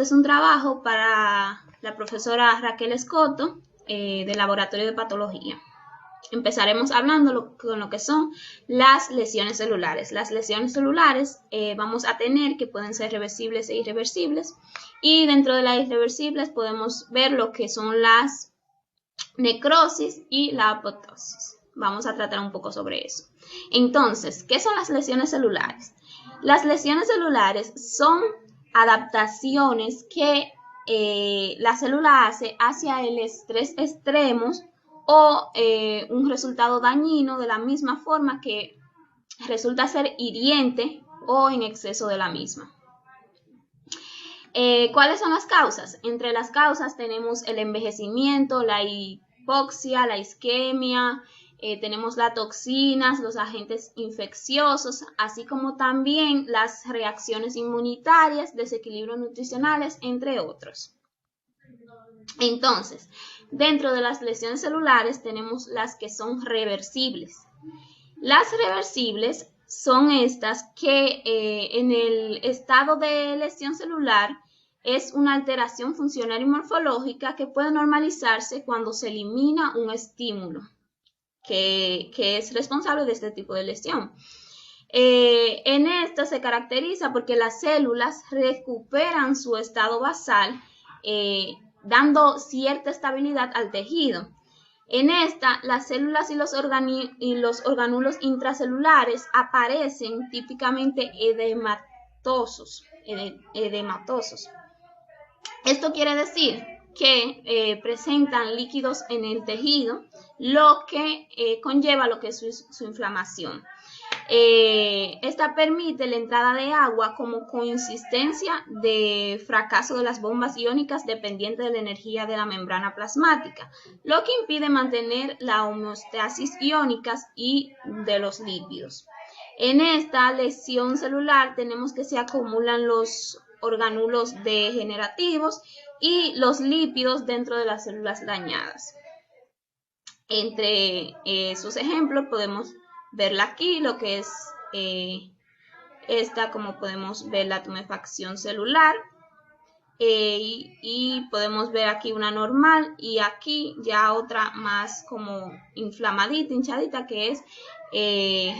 Es un trabajo para la profesora Raquel Escoto del Laboratorio de Patología. Empezaremos hablando con lo que son las lesiones celulares. Las lesiones celulares vamos a tener que pueden ser reversibles e irreversibles, y dentro de las irreversibles podemos ver lo que son las necrosis y la apoptosis. Vamos a tratar un poco sobre eso. Entonces, ¿qué son las lesiones celulares? Las lesiones celulares son adaptaciones que la célula hace hacia el estrés extremo o un resultado dañino de la misma forma que resulta ser hiriente o en exceso de la misma. ¿Cuáles son las causas? Entre las causas tenemos el envejecimiento, la hipoxia, la isquemia, tenemos las toxinas, los agentes infecciosos, así como también las reacciones inmunitarias, desequilibrios nutricionales, entre otros. Entonces, dentro de las lesiones celulares tenemos las que son reversibles. Las reversibles son estas que en el estado de lesión celular es una alteración funcional y morfológica que puede normalizarse cuando se elimina un estímulo que es responsable de este tipo de lesión. En esta se caracteriza porque las células recuperan su estado basal, dando cierta estabilidad al tejido. En esta, las células y los orgánulos intracelulares aparecen típicamente edematosos. Esto quiere decir que presentan líquidos en el tejido, lo que conlleva lo que es su inflamación. Esta permite la entrada de agua como coincidencia de fracaso de las bombas iónicas dependiente de la energía de la membrana plasmática, lo que impide mantener la homeostasis iónica y de los lípidos. En esta lesión celular tenemos que se acumulan los orgánulos degenerativos y los lípidos dentro de las células dañadas. Entre sus ejemplos podemos verla aquí, lo que es esta, como podemos ver, la tumefacción celular, y podemos ver aquí una normal y aquí ya otra más como inflamadita, hinchadita, que es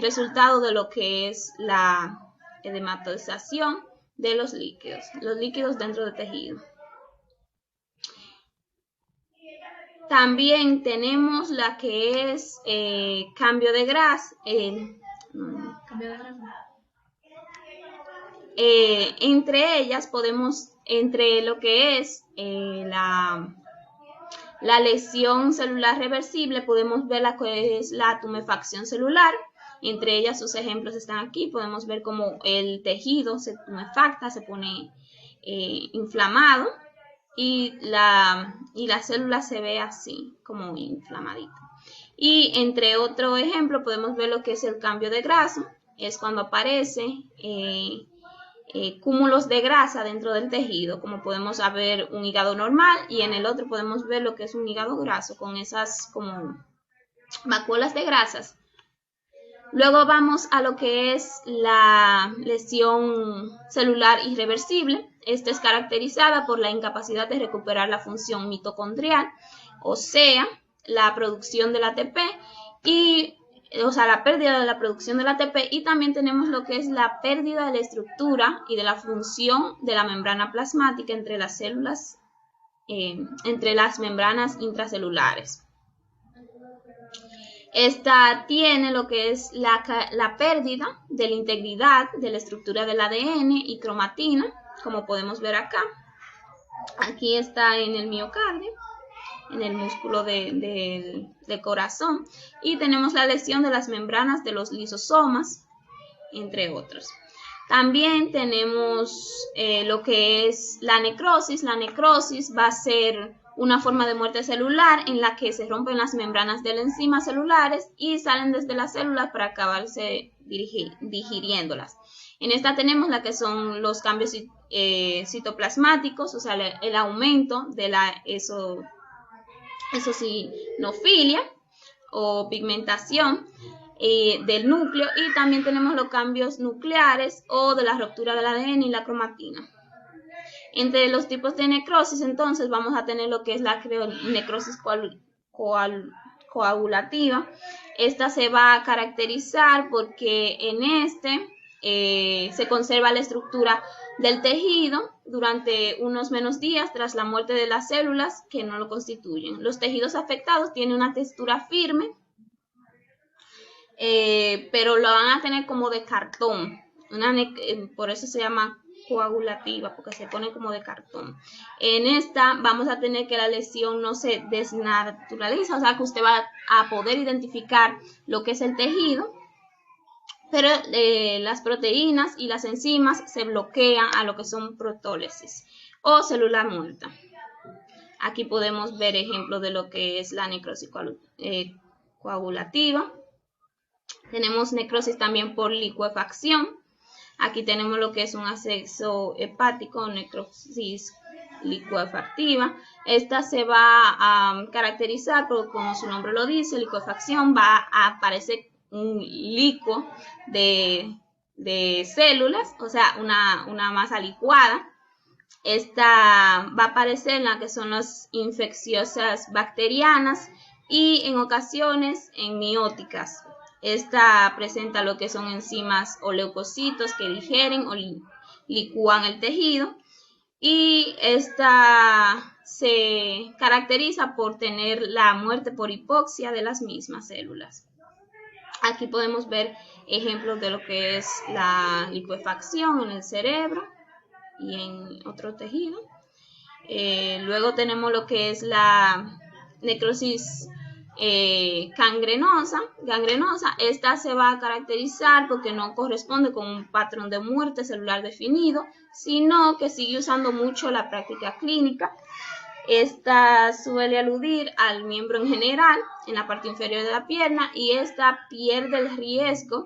resultado de lo que es la edematización de los líquidos dentro del tejido. También tenemos la que es cambio de grasa. Entre ellas podemos, entre lo que es la lesión celular reversible, podemos ver la que es la tumefacción celular. Entre ellas sus ejemplos están aquí. Podemos ver cómo el tejido se tumefacta, se pone inflamado. Y la célula se ve así, como inflamadita. Y entre otro ejemplo podemos ver lo que es el cambio de grasa. Es cuando aparece cúmulos de grasa dentro del tejido, como podemos ver un hígado normal, y en el otro podemos ver lo que es un hígado graso con esas como vacuolas de grasas. Luego vamos a lo que es la lesión celular irreversible. Esta es caracterizada por la incapacidad de recuperar la función mitocondrial, o sea, la producción del ATP la pérdida de la producción del ATP, y también tenemos lo que es la pérdida de la estructura y de la función de la membrana plasmática entre las células, entre las membranas intracelulares. Esta tiene lo que es la pérdida de la integridad de la estructura del ADN y cromatina, como podemos ver acá. Aquí está en el miocardio, en el músculo del corazón, y tenemos la lesión de las membranas de los lisosomas, entre otros. También tenemos lo que es la necrosis. La necrosis va a ser una forma de muerte celular en la que se rompen las membranas de las enzimas celulares y salen desde las células para acabarse digiriéndolas. En esta tenemos la que son los cambios citoplasmáticos, o sea, el aumento de la eosinofilia o pigmentación del núcleo, y también tenemos los cambios nucleares o de la ruptura del ADN y la cromatina. Entre los tipos de necrosis, entonces, vamos a tener lo que es la necrosis coagulativa. Esta se va a caracterizar porque en se conserva la estructura del tejido durante unos menos días tras la muerte de las células que no lo constituyen. Los tejidos afectados tienen una textura firme, pero lo van a tener como de cartón. Por eso se llama coagulativa, porque se pone como de cartón. En esta vamos a tener que la lesión no se desnaturaliza, o sea que usted va a poder identificar lo que es el tejido, pero las proteínas y las enzimas se bloquean a lo que son protólisis o célula muerta. Aquí podemos ver ejemplos de lo que es la necrosis coagulativa. Tenemos necrosis también por licuefacción. Aquí tenemos lo que es un acceso hepático, necrosis licuefactiva. Esta se va a caracterizar por, como su nombre lo dice, licuefacción. Va a aparecer un licuo de células, o sea, una masa licuada. Esta va a aparecer en la que son las infecciosas bacterianas y en ocasiones en mióticas. Esta presenta lo que son enzimas o leucocitos que digieren o licúan el tejido, y esta se caracteriza por tener la muerte por hipoxia de las mismas células. Aquí podemos ver ejemplos de lo que es la licuefacción en el cerebro y en otro tejido. Luego tenemos lo que es la necrosis gangrenosa. Esta se va a caracterizar porque no corresponde con un patrón de muerte celular definido, sino que sigue usando mucho la práctica clínica. Esta suele aludir al miembro en general, en la parte inferior de la pierna, y esta pierde el riesgo,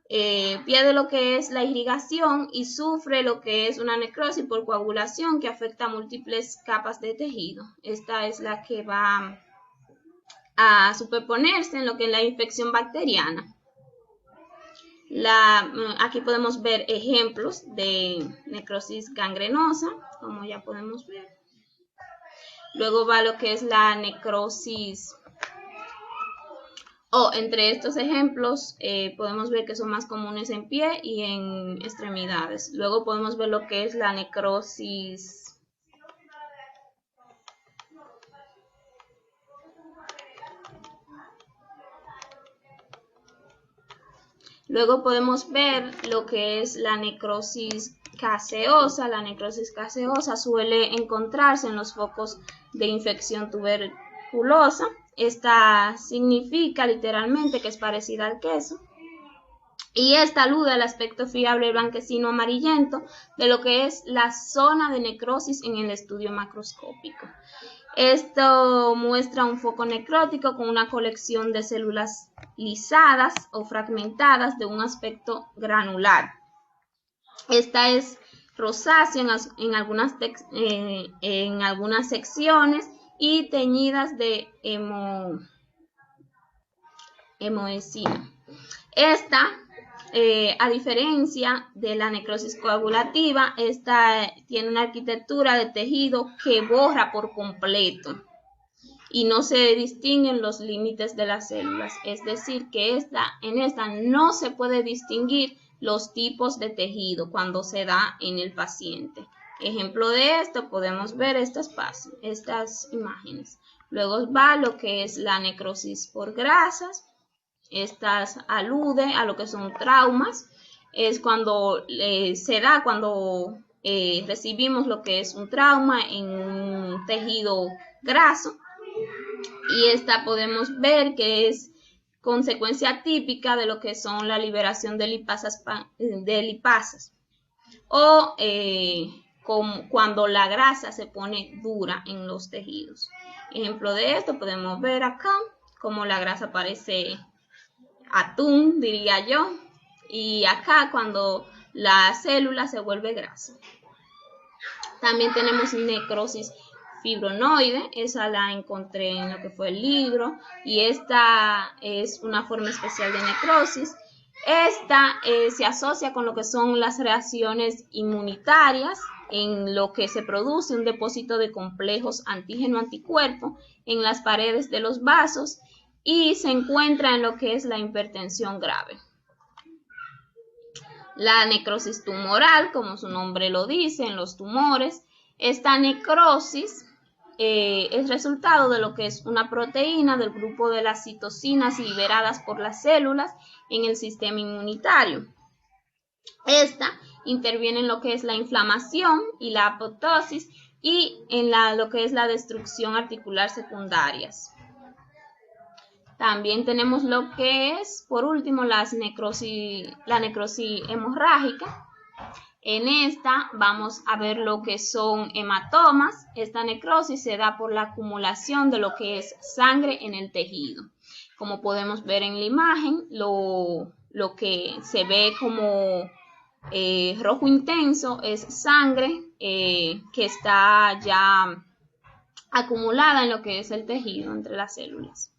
pierde lo que es la irrigación y sufre lo que es una necrosis por coagulación que afecta a múltiples capas de tejido. Esta es la que va a superponerse en lo que es la infección bacteriana. Aquí podemos ver ejemplos de necrosis gangrenosa, como ya podemos ver. Luego va lo que es la necrosis, entre estos ejemplos podemos ver que son más comunes en pie y en extremidades. Luego podemos ver lo que es la necrosis Luego podemos ver lo que es la necrosis caseosa. La necrosis caseosa suele encontrarse en los focos de infección tuberculosa. Esta significa literalmente que es parecida al queso. Y esta alude al aspecto fiable blanquecino amarillento de lo que es la zona de necrosis en el estudio macroscópico. Esto muestra un foco necrótico con una colección de células lisadas o fragmentadas de un aspecto granular. Esta es rosácea en algunas secciones y teñidas de hemoesina. Esta, a diferencia de la necrosis coagulativa, esta tiene una arquitectura de tejido que borra por completo y no se distinguen los límites de las células. Es decir, que en esta no se puede distinguir los tipos de tejido cuando se da en el paciente. Ejemplo de esto, podemos ver estas imágenes. Luego va lo que es la necrosis por grasas. Estas alude a lo que son traumas. Es cuando cuando recibimos lo que es un trauma en un tejido graso. Y esta podemos ver que es consecuencia típica de lo que son la liberación de lipasas o cuando la grasa se pone dura en los tejidos. Ejemplo de esto podemos ver acá como la grasa parece atún, diría yo, y acá cuando la célula se vuelve grasa. También tenemos necrosis fibronoide, esa la encontré en lo que fue el libro, y esta es una forma especial de necrosis. Esta se asocia con lo que son las reacciones inmunitarias en lo que se produce un depósito de complejos antígeno-anticuerpo en las paredes de los vasos y se encuentra en lo que es la hipertensión grave. La necrosis tumoral, como su nombre lo dice, en los tumores, esta necrosis es resultado de lo que es una proteína del grupo de las citocinas liberadas por las células en el sistema inmunitario. Esta interviene en lo que es la inflamación y la apoptosis y en lo que es la destrucción articular secundarias. También tenemos lo que es, por último, la necrosis hemorrágica. En esta vamos a ver lo que son hematomas. Esta necrosis se da por la acumulación de lo que es sangre en el tejido. Como podemos ver en la imagen, lo que se ve como rojo intenso es sangre que está ya acumulada en lo que es el tejido entre las células.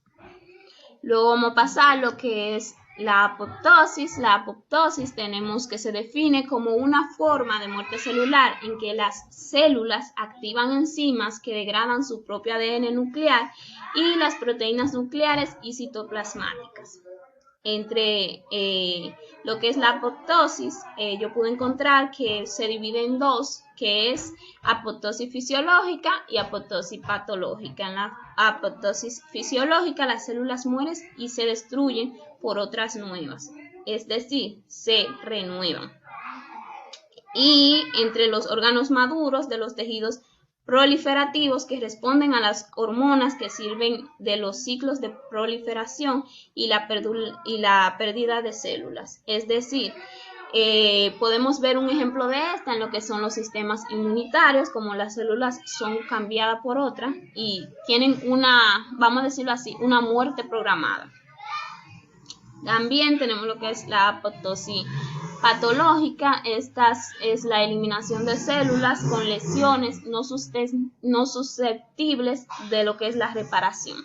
Luego vamos a pasar a lo que es la apoptosis. La apoptosis tenemos que se define como una forma de muerte celular en que las células activan enzimas que degradan su propio ADN nuclear y las proteínas nucleares y citoplasmáticas. Entre lo que es la apoptosis, yo pude encontrar que se divide en dos, que es apoptosis fisiológica y apoptosis patológica. En la apoptosis fisiológica, las células mueren y se destruyen por otras nuevas, es decir, se renuevan. Y entre los órganos maduros de los tejidos proliferativos que responden a las hormonas que sirven de los ciclos de proliferación y la pérdida de células. Es decir, podemos ver un ejemplo de esta en lo que son los sistemas inmunitarios, como las células son cambiadas por otras y tienen vamos a decirlo así, una muerte programada. También tenemos lo que es la apoptosis patológica. Esta es la eliminación de células con lesiones no susceptibles de lo que es la reparación.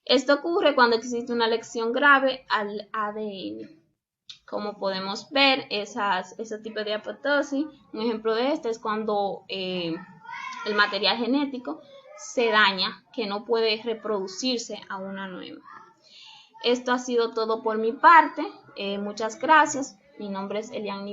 Esto ocurre cuando existe una lesión grave al ADN. Como podemos ver, ese tipo de apoptosis, un ejemplo de esto es cuando el material genético se daña, que no puede reproducirse a una nueva. Esto ha sido todo por mi parte. Muchas gracias. Mi nombre es Elian.